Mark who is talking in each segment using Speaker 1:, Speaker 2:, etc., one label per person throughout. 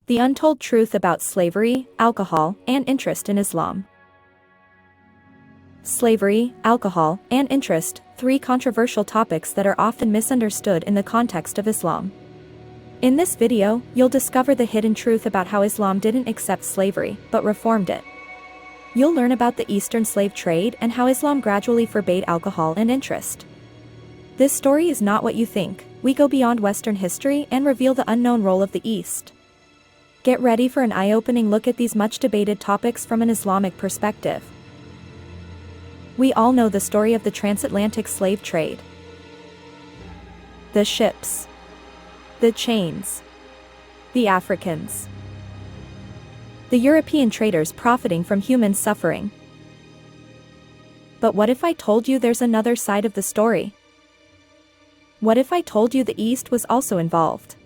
Speaker 1: The untold truth about slavery, alcohol, and interest in Islam. Slavery, alcohol, and interest, three controversial topics that are often misunderstood in the context of Islam. In this video, you'll discover the hidden truth about how Islam didn't accept slavery, but reformed it. You'll learn about the Eastern slave trade and how Islam gradually forbade alcohol and interest. This story is not what you think. We go beyond Western history and reveal the unknown role of the East. Get ready for an eye-opening look at these much-debated topics from an Islamic perspective. We all know the story of the transatlantic slave trade. The ships. The chains. The Africans. The European traders profiting from human suffering. But what if I told you there's another side of the story? What if I told you the East was also involved?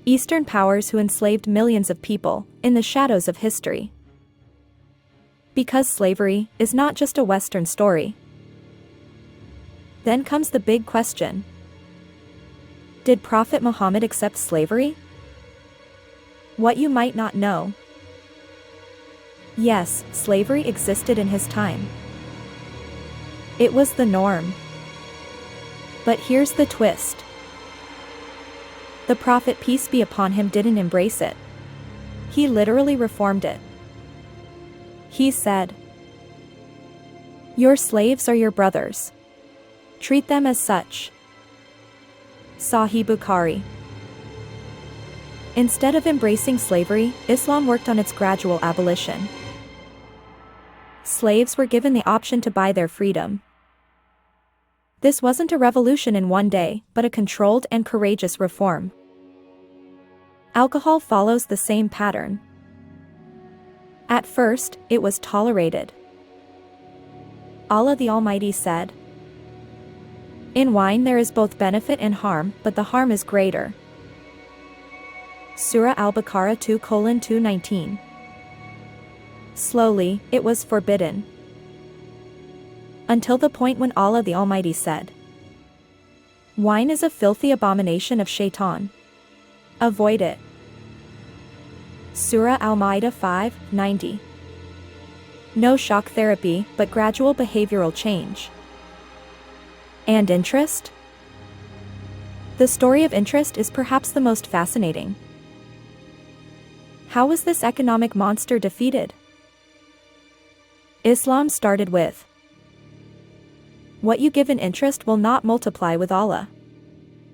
Speaker 1: Eastern powers who enslaved millions of people, in the shadows of history. Because slavery is not just a Western story. Then comes the big question. Did Prophet Muhammad accept slavery? What you might not know. Yes, slavery existed in his time. It was the norm. But here's the twist. The Prophet, peace be upon him, didn't embrace it. He literally reformed it. He said, "Your slaves are your brothers. Treat them as such." Sahih Bukhari. Instead of embracing slavery, Islam worked on its gradual abolition. Slaves were given the option to buy their freedom. This wasn't a revolution in one day, but a controlled and courageous reform. Alcohol follows the same pattern. At first, it was tolerated. Allah the Almighty said, "In wine there is both benefit and harm, but the harm is greater." Surah Al-Baqarah 2:219. Slowly, it was forbidden. Until the point when Allah the Almighty said, "Wine is a filthy abomination of shaitan. Avoid it." Surah Al-Ma'idah 5:90. No shock therapy, but gradual behavioral change. And interest? The story of interest is perhaps the most fascinating. How was this economic monster defeated? Islam started with, "What you give in interest will not multiply with Allah,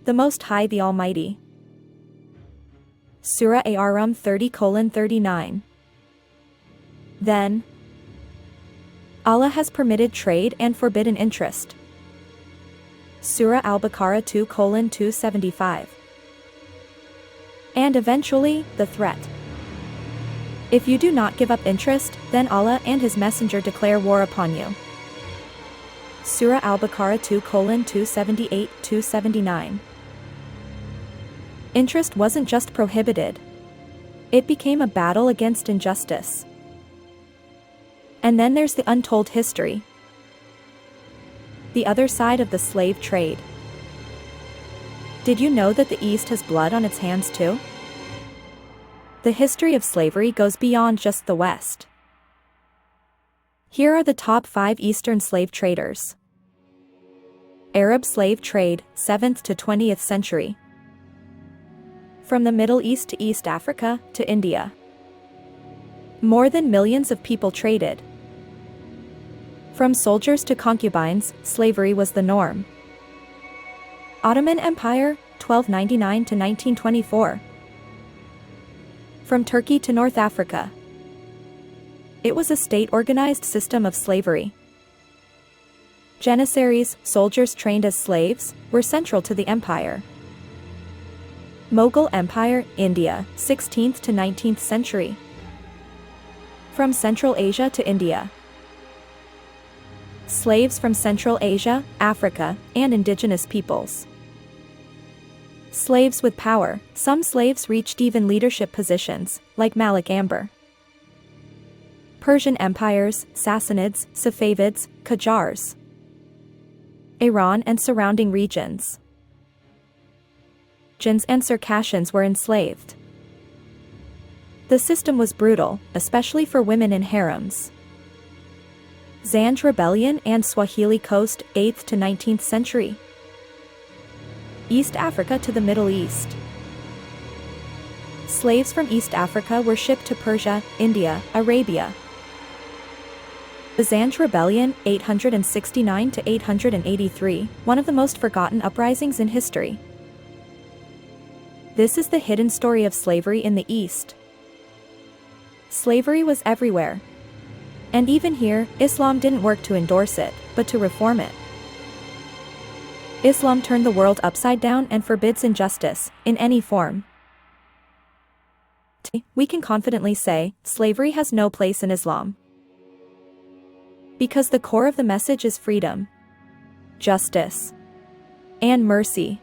Speaker 1: the Most High, the Almighty." Surah Ar-Rum 30:39. Then, Allah has permitted trade and forbidden interest. Surah Al-Baqarah 2:275. And eventually, the threat. If you do not give up interest, then Allah and His Messenger declare war upon you. Surah Al-Baqarah 2:278-279. Interest wasn't just prohibited. It became a battle against injustice. And then there's the untold history. The other side of the slave trade. Did you know that the East has blood on its hands too? The history of slavery goes beyond just the West. Here are the top 5 Eastern slave traders. Arab slave trade, 7th to 20th century. From the Middle East to East Africa, to India. More than millions of people traded. From soldiers to concubines, slavery was the norm. Ottoman Empire, 1299 to 1924. From Turkey to North Africa. It was a state-organized system of slavery. Janissaries, soldiers trained as slaves, were central to the empire. Mughal Empire, India, 16th to 19th century. From Central Asia to India. Slaves from Central Asia, Africa, and indigenous peoples. Slaves with power, some slaves reached even leadership positions, like Malik Amber. Persian empires, Sassanids, Safavids, Qajars. Iran and surrounding regions. Jinns and Circassians were enslaved. The system was brutal, especially for women in harems. Zanj Rebellion and Swahili Coast, 8th to 19th century. East Africa to the Middle East. Slaves from East Africa were shipped to Persia, India, Arabia. The Zanj Rebellion, 869 to 883, one of the most forgotten uprisings in history. This is the hidden story of slavery in the East. Slavery was everywhere. And even here, Islam didn't work to endorse it, but to reform it. Islam turned the world upside down and forbids injustice, in any form. We can confidently say, slavery has no place in Islam. Because the core of the message is freedom, justice, and mercy.